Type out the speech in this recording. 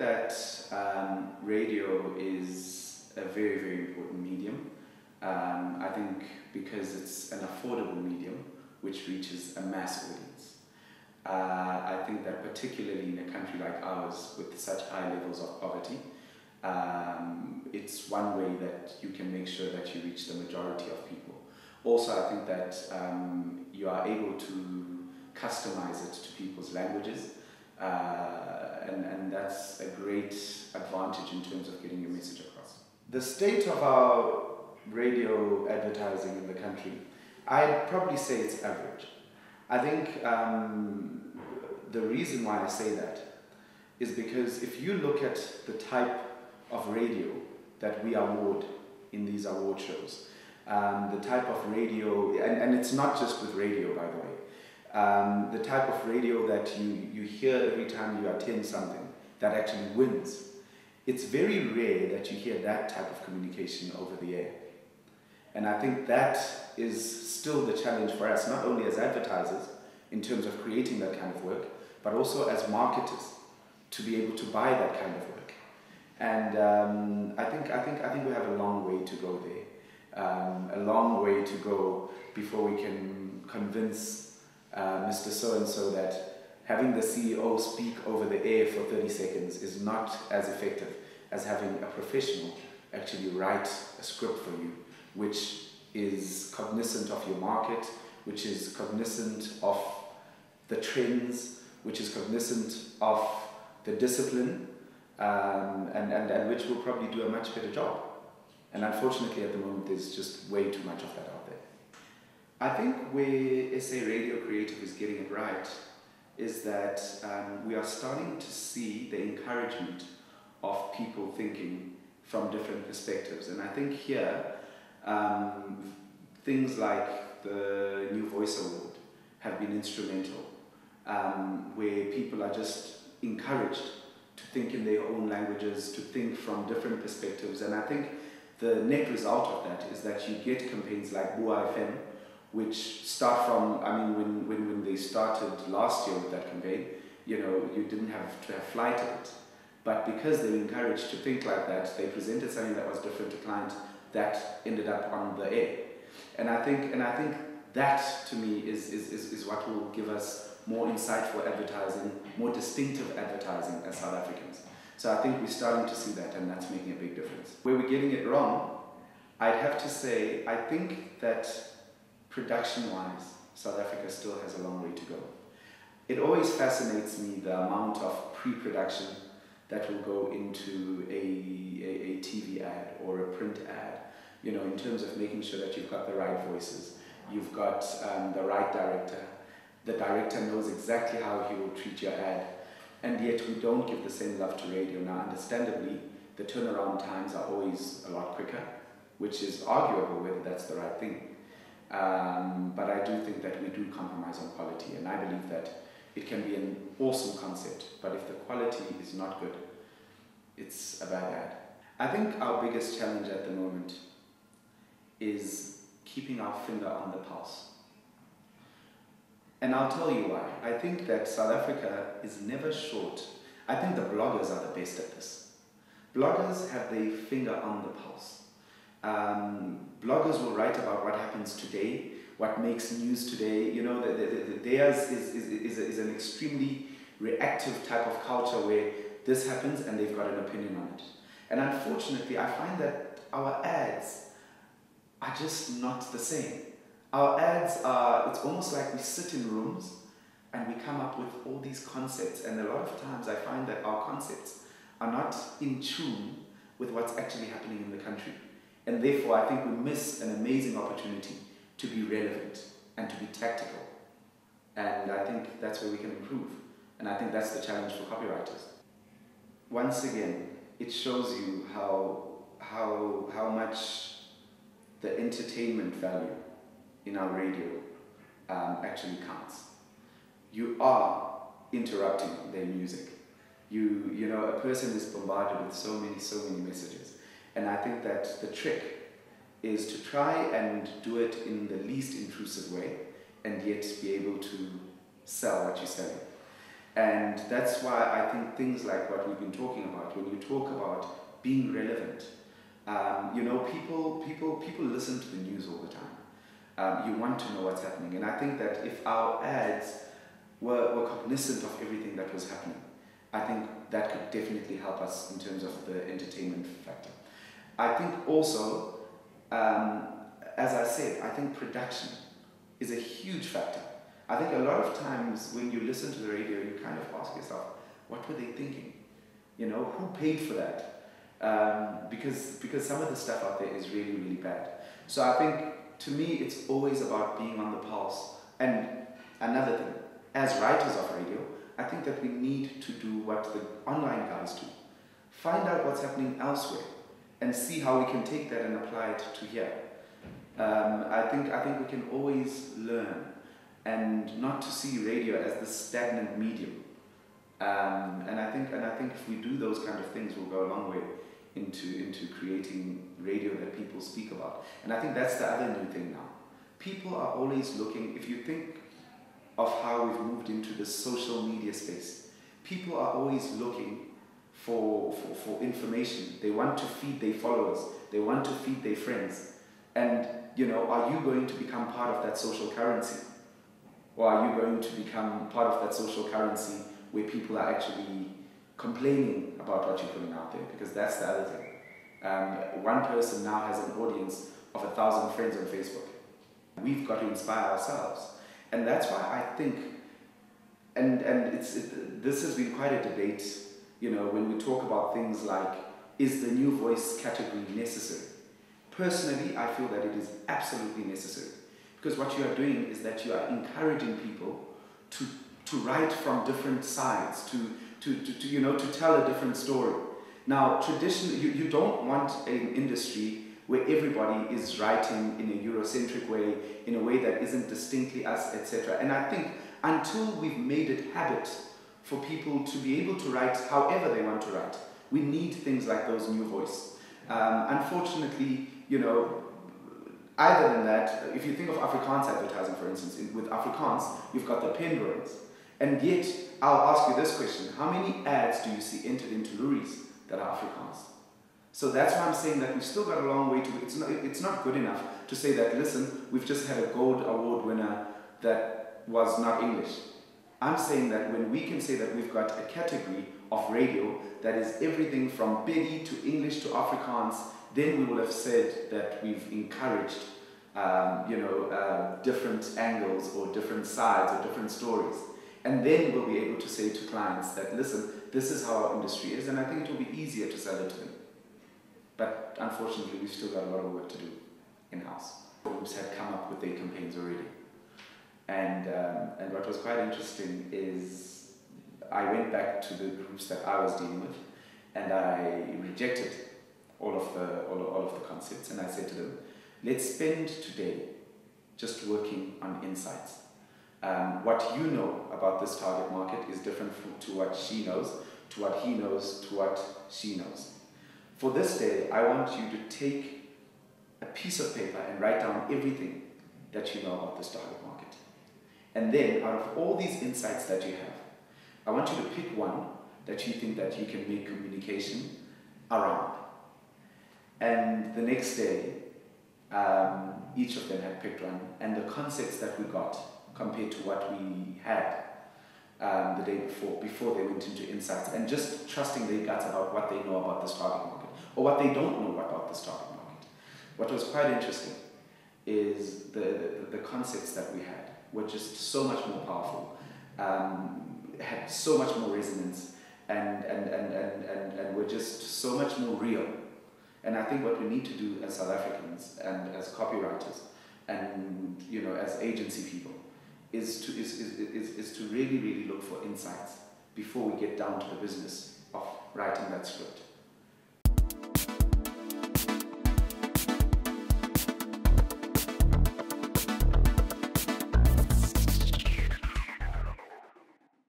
that radio is a very, very important medium. I think because it's an affordable medium which reaches a mass audience. I think that particularly in a country like ours with such high levels of poverty, it's one way that you can make sure that you reach the majority of people. Also, I think that you are able to customize it to people's languages, and that's a great advantage in terms of getting your message across. The state of our radio advertising in the country, I'd probably say it's average. I think the reason why I say that is because if you look at the type of radio that we award in these award shows, the type of radio, and it's not just with radio, by the way, the type of radio that you hear every time you attend something that actually wins. It's very rare that you hear that type of communication over the air. And I think that is still the challenge for us, not only as advertisers in terms of creating that kind of work, but also as marketers to be able to buy that kind of work. And I think we have a long way to go there, a long way to go before we can convince Mr. So-and-so that having the CEO speak over the air for 30 seconds is not as effective as having a professional actually write a script for you, which is cognizant of your market, which is cognizant of the trends, which is cognizant of the discipline, and which will probably do a much better job. And unfortunately at the moment there's just way too much of that out there. I think where SA Radio Creative is getting it right is that we are starting to see the encouragement of people thinking from different perspectives. And I think here, things like the New Voice Award have been instrumental, where people are just encouraged to think in their own languages, to think from different perspectives. And I think the net result of that is that you get campaigns like Bua FM, which start from, I mean, when they started last year with that campaign, you know, you didn't have to have flight of it. But because they were encouraged to think like that, they presented something that was different to clients that ended up on the air. And I think that to me is what will give us more insightful advertising, more distinctive advertising as South Africans. So I think we're starting to see that, and that's making a big difference. Where we're getting it wrong, I'd have to say, I think that production-wise, South Africa still has a long way to go. It always fascinates me the amount of pre-production that will go into a TV ad or a print ad, you know, in terms of making sure that you've got the right voices, you've got the right director. The director knows exactly how he will treat your ad, and yet we don't give the same love to radio. Now, understandably, the turnaround times are always a lot quicker, which is arguable whether that's the right thing. But I do think that we do compromise on quality, and I believe that it can be an awesome concept, but if the quality is not good, it's a bad ad. I think our biggest challenge at the moment is keeping our finger on the pulse. And I'll tell you why. I think that South Africa is never short. I think the bloggers are the best at this. Bloggers have their finger on the pulse. Bloggers will write about what happens today, what makes news today. You know, theirs is an extremely reactive type of culture where this happens and they've got an opinion on it. And unfortunately, I find that our ads are just not the same. Our ads are, it's almost like we sit in rooms and we come up with all these concepts, and a lot of times I find that our concepts are not in tune with what's actually happening in the country. And therefore I think we miss an amazing opportunity to be relevant and to be tactical. And I think that's where we can improve. And I think that's the challenge for copywriters. Once again, it shows you how much the entertainment value in our radio actually counts. You are interrupting their music. You know, a person is bombarded with so many messages. And I think that the trick is to try and do it in the least intrusive way and yet be able to sell what you're selling. And that's why I think things like what we've been talking about, when you talk about being relevant, you know, people listen to the news all the time. You want to know what's happening. And I think that if our ads were cognizant of everything that was happening, I think that could definitely help us in terms of the entertainment factor. I think also, as I said, I think production is a huge factor. I think a lot of times when you listen to the radio, you kind of ask yourself, what were they thinking? You know, who paid for that? Because some of the stuff out there is really, really bad. So I think, to me, it's always about being on the pulse. And another thing, as writers of radio, I think that we need to do what the online guys do. Find out what's happening elsewhere and see how we can take that and apply it to here. I think we can always learn, and not to see radio as the stagnant medium. And I think if we do those kind of things, we'll go a long way into creating radio that people speak about. And I think that's the other new thing now. People are always looking, if you think of how we've moved into the social media space, people are always looking for information. They want to feed their followers. They want to feed their friends. And, you know, are you going to become part of that social currency? Or are you going to become part of that social currency where people are actually complaining about what you're putting out there? Because that's the other thing. One person now has an audience of 1,000 friends on Facebook. We've got to inspire ourselves. And that's why I think, and this has been quite a debate, you know, when we talk about things like, is the new voice category necessary? Personally, I feel that it is absolutely necessary. Because what you are doing is that you are encouraging people to write from different sides, to tell a different story. Now, traditionally, you don't want an industry where everybody is writing in a Eurocentric way, in a way that isn't distinctly us, etc. And I think until we've made it habit for people to be able to write however they want to write, we need things like those new voice. Unfortunately, you know, other than that, if you think of Afrikaans advertising, for instance, with Afrikaans, you've got the Penrose. And yet, I'll ask you this question: how many ads do you see entered into Luris that are Afrikaans? So that's why I'm saying that we've still got a long way to go. It's not good enough to say that, listen, we've just had a gold award winner that was not English. I'm saying that when we can say that we've got a category of radio that is everything from Bedi to English to Afrikaans, then we will have said that we've encouraged different angles or different sides or different stories. And then we'll be able to say to clients that, listen, this is how our industry is, and I think it will be easier to sell it to them. But unfortunately, we've still got a lot of work to do in-house. Groups had come up with their campaigns already. And what was quite interesting is I went back to the groups that I was dealing with, and I rejected all of the concepts, and I said to them, let's spend today just working on insights. What you know about this target market is different to what she knows, to what he knows, to what she knows. For this day, I want you to take a piece of paper and write down everything that you know about this target market. And then, out of all these insights that you have, I want you to pick one that you think that you can make communication around. And the next day, each of them had picked one, and the concepts that we got compared to what we had the day before they went into insights, and just trusting their guts about what they know about this target market, or what they don't know about this target market. What was quite interesting is the concepts that we had were just so much more powerful, had so much more resonance, and were just so much more real. And I think what we need to do as South Africans and as copywriters and as agency people is to really, really look for insights before we get down to the business of writing that script.